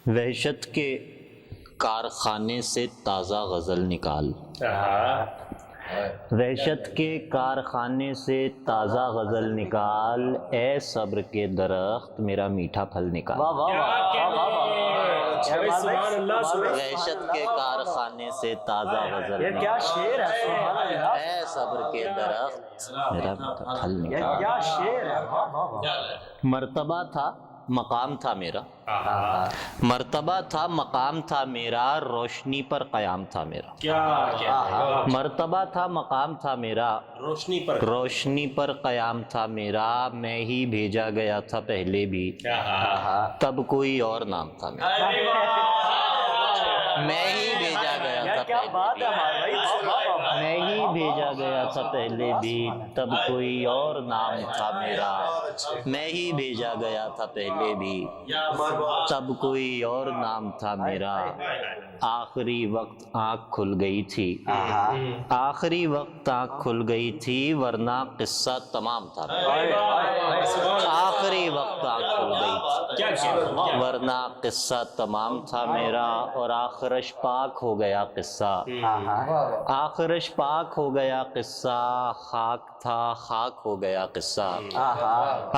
وحشت کے کارخانے سے تازہ غزل نکال، وحشت کے کارخانے سے تازہ غزل نکال، اے صبر کے درخت میرا میٹھا پھل نکال۔ وحشت کے کارخانے سے تازہ غزل نکال، اے صبر کے درخت میرا میٹھا پھل نکال۔ مرتبہ تھا مقام تھا میرا، مرتبہ تھا مقام تھا میرا، روشنی پر قیام تھا میرا۔ مرتبہ تھا مقام تھا میرا، روشنی پر قیام تھا میرا، میں ہی بھیجا گیا تھا پہلے بھی، تب کوئی اور نام تھا میرا۔ میں ہی بھیجا گیا تھا پہلے بھی، میں ہی بھیجا گیا تھا پہلے بھی، تب کوئی اور نام تھا میرا۔ میں ہی بھیجا گیا تھا پہلے بھی، تب کوئی اور نام تھا میرا۔ آخری وقت آنکھ کھل گئی تھی، آخری وقت آنکھ کھل گئی تھی، ورنہ قصہ تمام تھا میرا۔ آخری وقت آنکھ کھل گئی تھی، ورنہ قصہ تمام تھا میرا، اور آخرش پاک ہو گیا قصہ، آخرش پاک ہو گیا قصہ، خاک تھا خاک ہو گیا قصہ،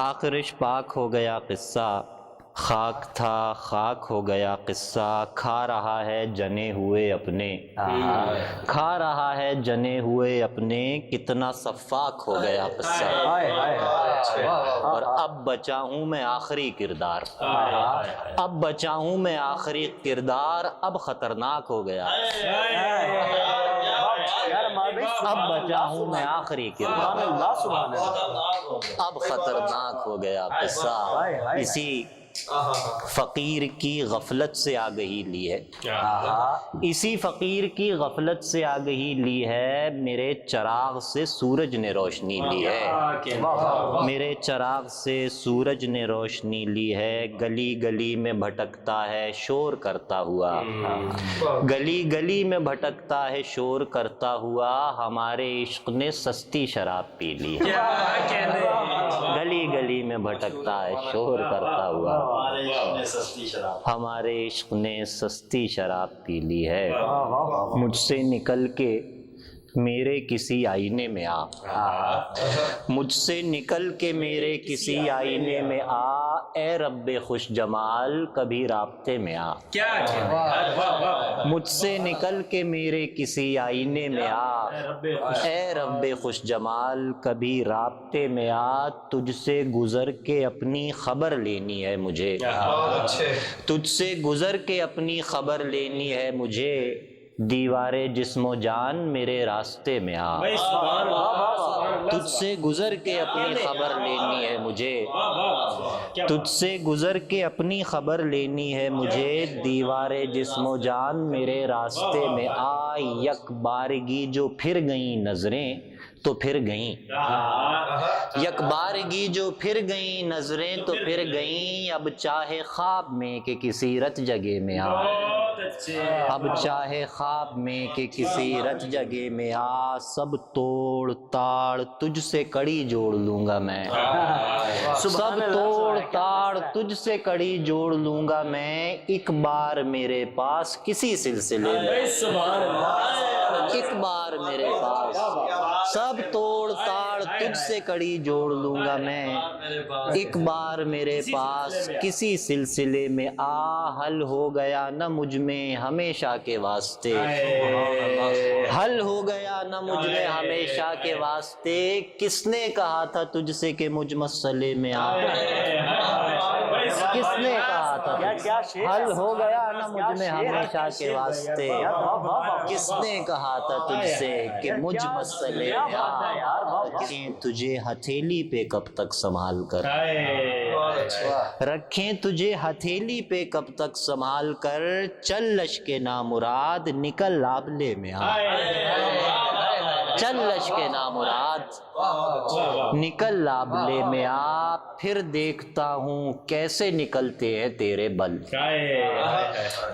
آخرش پاک ہو گیا قصہ، خاک تھا خاک ہو گیا قصہ۔ کھا رہا ہے جنے ہوئے اپنے، کھا رہا ہے جنے ہوئے اپنے، کتنا صفاک ہو گیا قصہ، اور اب بچا ہوں میں آخری کردار، اب بچا ہوں میں آخری کردار، اب خطرناک ہو گیا، اب بچا ہوں میں آخری کردار، اب خطرناک ہو گیا قصہ۔ اسی فقیر کی غفلت سے آگہی لی ہے، اسی فقیر کی غفلت سے آگہی لی ہے، میرے چراغ سے سورج نے روشنی لی ہے، میرے چراغ سے سورج نے روشنی لی ہے۔ گلی گلی میں بھٹکتا ہے شور کرتا ہوا، گلی گلی میں بھٹکتا ہے شور کرتا ہوا، ہمارے عشق نے سستی شراب پی لی ہے، گلی گلی میں بھٹکتا ہے شور کرتا ہوا، ہمارے عشق نے سستی شراب پی لی ہے۔ مجھ سے نکل کے میرے کسی آئینے میں آ، مجھ سے نکل کے میرے کسی آئینے میں آ، اے رب خوش جمال کبھی رابطے میں آ، مجھ سے نکل کے میرے کسی آئینے میں آ، اے رب خوش جمال کبھی رابطے میں آ، تجھ سے گزر کے اپنی خبر لینی ہے مجھے، تجھ سے گزر کے اپنی خبر لینی ہے مجھے، دیوارے جسم و جان میرے راستے میں آ، تجھ سے گزر کے اپنی خبر لینی ہے مجھے، تجھ سے گزر کے اپنی خبر لینی ہے مجھے، دیوارے جسم و جان میرے راستے میں آ، یک بارگی جو پھر گئیں نظریں تو پھر گئیں، یک بارگی جو پھر گئیں نظریں تو پھر گئیں، اب چاہے خواب میں کہ کسی رت جگہ میں آ، اب چاہے خواب میں کہ کسی رت جگہ میں آ، سب توڑ تاڑ تجھ سے کڑی جوڑ لوں گا میں، سب توڑ تاڑ تجھ سے کڑی جوڑ لوں گا میں، ایک بار میرے پاس کسی سلسلے میں، ایک بار میرے پاس سب توڑ تاڑ تجھ سے کڑی جوڑ لوں گا میں، ایک بار میرے پاس کسی سلسلے میں آ، حل ہو گیا نہ مجھ میں ہمیشہ کے واسطے، حل ہو گیا نہ مجھ میں ہمیشہ کے واسطے، کس نے کہا تھا تجھ سے کہ مجھ مسئلے میں آ، کس نے کہا تھا حل ہو گیا نہ مجھ میں ہمیشہ کے واسطے، کس نے کہا تھا تجھ سے کہ مجھ مسئلے میں آ، رکھیں تجھے ہتھیلی پہ کب تک سنبھال کر، رکھیں تجھے ہتھیلی پہ کب تک سنبھال کر، چل لشک نامراد نکل آبلے میں آ، چل لشک نامراد نکل آبلے میں آ، پھر دیکھتا ہوں کیسے نکلتے ہیں تیرے بل،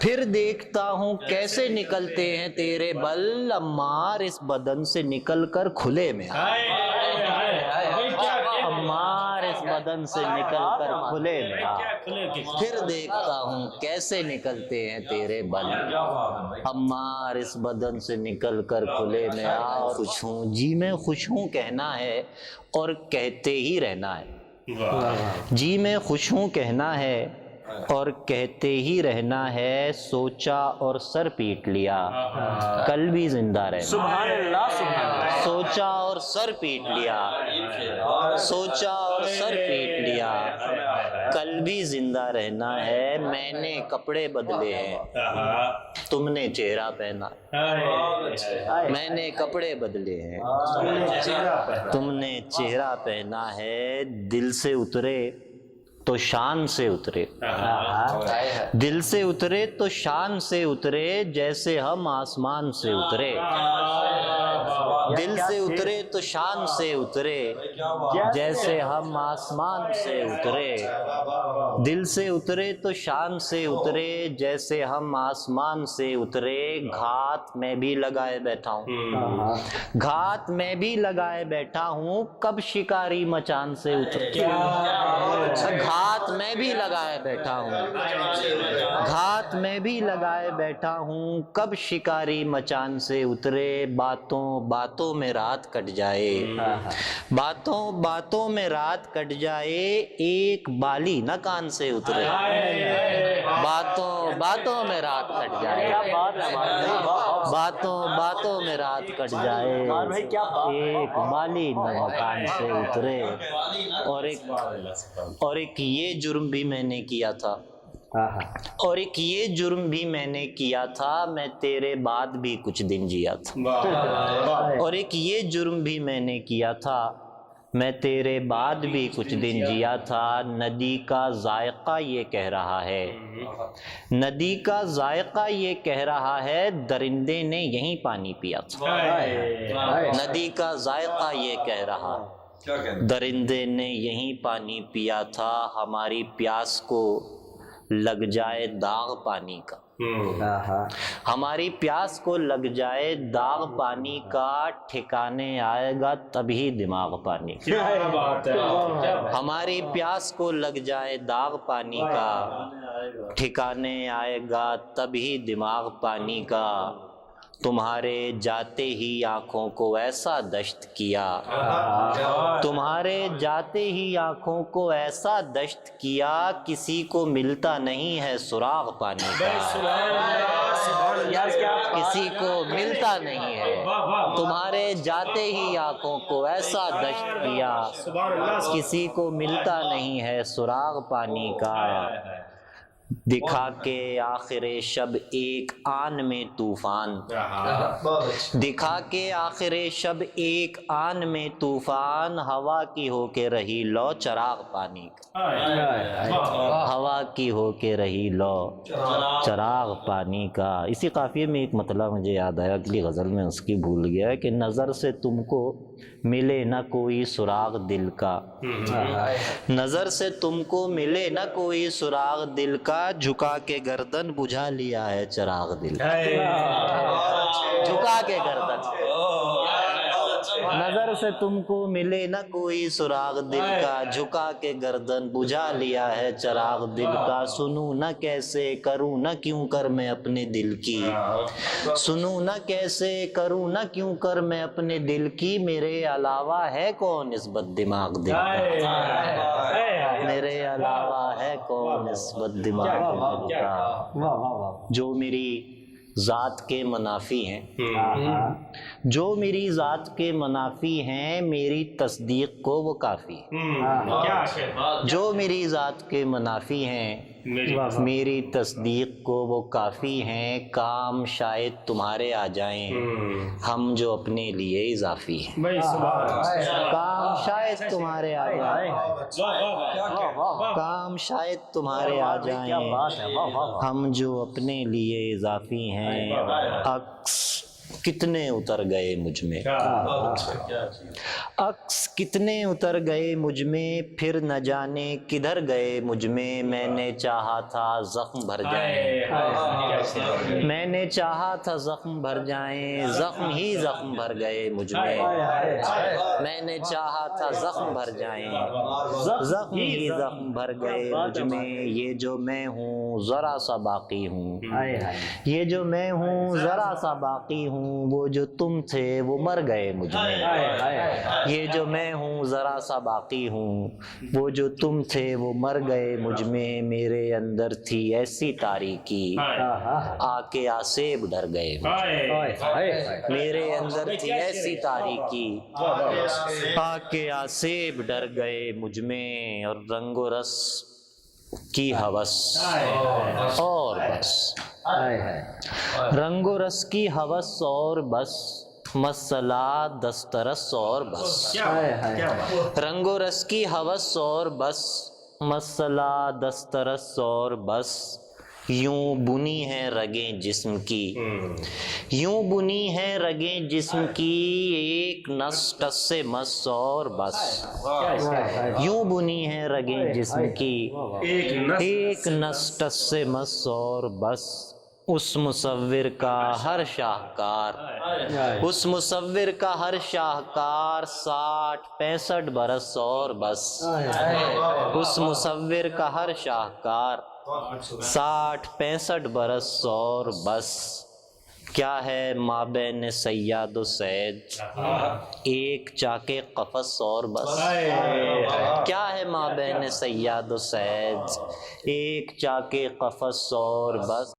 پھر دیکھتا ہوں کیسے نکلتے ہیں تیرے بل، عمار اس بدن سے نکل کر کھلے میں آ، عمار اس بدن بدن سے نکل کر کھلے میں آ، پھر دیکھتا ہوں کیسے نکلتے ہیں تیرے بل، عمار اس بدن سے نکل کر کھلے میں آ، خوش ہوں جی میں خوش ہوں کہنا ہے اور کہتے ہی رہنا ہے، جی میں خوش ہوں کہنا ہے اور کہتے ہی رہنا ہے، سوچا اور سر پیٹ لیا کل بھی زندہ رہنا، سبحان اللہ سبحان اللہ، سوچا اور سر پیٹ لیا، سوچا اور سر پیٹ لیا کل بھی زندہ رہنا ہے، میں نے کپڑے بدلے ہیں تم نے چہرہ پہنا، میں نے کپڑے بدلے ہیں تم نے چہرہ پہنا ہے، دل سے اترے تو شان سے اترے، دل سے اترے تو شان سے اترے، جیسے ہم آسمان سے اترے، دل سے اترے تو شان سے اترے، جیسے ہم آسمان سے اترے، دل سے اترے تو شان سے اترے، جیسے ہم آسمان سے اترے، گھات میں بھی لگائے بیٹھا ہوں، گھات میں بھی لگائے بیٹھا ہوں، کب شکاری مچان سے اترے، گھات میں بھی لگائے بیٹھا ہوں، گھات میں بھی لگائے بیٹھا ہوں، کب شکاری مچان سے اترے، باتوں باتوں میں رات کٹ جائے، باتوں باتوں میں رات کٹ جائے، ایک بالی نہ کان سے اترے، باتوں باتوں میں رات کٹ جائے، باتوں باتوں میں رات کٹ جائے، ایک بالی نہ کان سے اترے، اور ایک یہ جرم بھی میں نے کیا تھا، اور ایک یہ جرم بھی میں نے کیا تھا، میں تیرے بعد بھی کچھ دن جیا تھا، اور ایک یہ جرم بھی میں نے کیا تھا، میں تیرے بعد بھی کچھ دن جیا تھا، ندی کا ذائقہ یہ کہہ رہا ہے، ندی کا ذائقہ یہ کہہ رہا ہے، درندے نے یہیں پانی پیا تھا، ندی کا ذائقہ یہ کہہ رہا ہے، درندے نے یہیں پانی پیا تھا، ہماری پیاس کو لگ جائے داغ پانی کا، ہماری پیاس کو لگ جائے داغ پانی کا، ٹھکانے آئے گا تبھی دماغ پانی کا، ہماری پیاس کو لگ جائے داغ پانی کا، ٹھکانے آئے گا تبھی دماغ پانی کا، تمہارے جاتے ہی آنکھوں کو ایسا دشت کیا، تمہارے جاتے ہی آنکھوں کو ایسا دشت کیا، کسی کو ملتا نہیں ہے سراغ پانی کا، کسی کو ملتا نہیں ہے، تمہارے جاتے ہی آنکھوں کو ایسا دشت کیا، کسی کو ملتا نہیں ہے سراغ پانی کا، دکھا کے آخر شب ایک آن میں طوفان، دکھا کے آخر شب ایک آن میں طوفان، ہوا کی ہو کے رہی لو چراغ پانی کا، ہوا کی ہو کے رہی لو چراغ پانی کا۔ اسی قافیے میں ایک مطلب مجھے یاد آیا، اگلی غزل میں اس کی بھول گیا کہ نظر سے تم کو ملے نہ کوئی سراغ دل کا، نظر سے تم کو ملے نہ کوئی سراغ دل کا، جھکا کے گردن بجھا لیا ہے چراغ دل کا، جھکا کے گردن، نظر سے تم کو ملے نہ کوئی سراغ دل کا، جھکا کے گردن بجھا لیا ہے چراغ دل کا، سنوں نہ کیسے کروں نہ کیوں کر میں اپنے دل کی، سنوں نہ کیسے کروں نہ کیوں کر میں اپنے دل کی، میرے علاوہ ہے کون اس بد دماغ دل کا، میرے علاوہ ہے کون اس بد دماغ دل کا، جو میری ذات کے منافی ہیں، جو میری ذات کے منافی ہیں، میری تصدیق کو وہ کافی ہے، جو میری ذات کے منافی ہیں میری تصدیق کو وہ کافی ہیں، کام شاید تمہارے آ جائیں ہم جو اپنے لیے اضافی ہیں، کام شاید تمہارے آ جائیں، کام شاید تمہارے آ جائیں ہم جو اپنے لیے اضافی ہیں، عکس کتنے اتر گئے مجھ میں، عکس کتنے اتر گئے مجھ میں، پھر نہ جانے کدھر گئے مجھ میں نے چاہا تھا زخم بھر جائیں، میں نے چاہا تھا زخم بھر جائیں، زخم ہی زخم بھر گئے مجھ میں نے چاہا تھا زخم بھر جائیں، زخم ہی زخم بھر گئے مجھ میں، یہ جو میں ہوں ذرا سا باقی ہوں، یہ جو میں ہوں ذرا سا باقی ہوں، وہ جو تم تھے وہ مر گئے مجھ میں، یہ جو میں ہوں ذرا سا باقی ہوں، وہ جو تم تھے وہ مر گئے مجھ میں، میرے اندر تھی ایسی تاریکی آ کے آسیب ڈر گئے مجھ میں، میرے اندر تھی ایسی تاریکی آ کے آسیب ڈر گئے مجھ میں، اور رنگ و رس کی ہوس اور بس، رنگ و رس کی ہوس اور بس، مسئلہ دسترس اور بس، رنگ و رس کی ہوس اور بس، مسئلہ دسترس اور بس، یوں بنی ہے رگیں جسم کی، یوں بنی ہے رگیں جسم کی، ایک نس ٹس سے مس اور بس، یوں بنی ہے رگیں جسم کی، ایک نس ٹس سے مس اور بس، اس مصور کا ہر شاہکار، اس مصور کا ہر شاہکار 60-65 برس اور بس، اس مصور کا ہر شاہکار 60-65 برس اور بس، کیا ہے مابین صیاد و صید، ایک چاک قفس اور بس، کیا ہے مابین صیاد و صید، ایک چاک قفس اور بس۔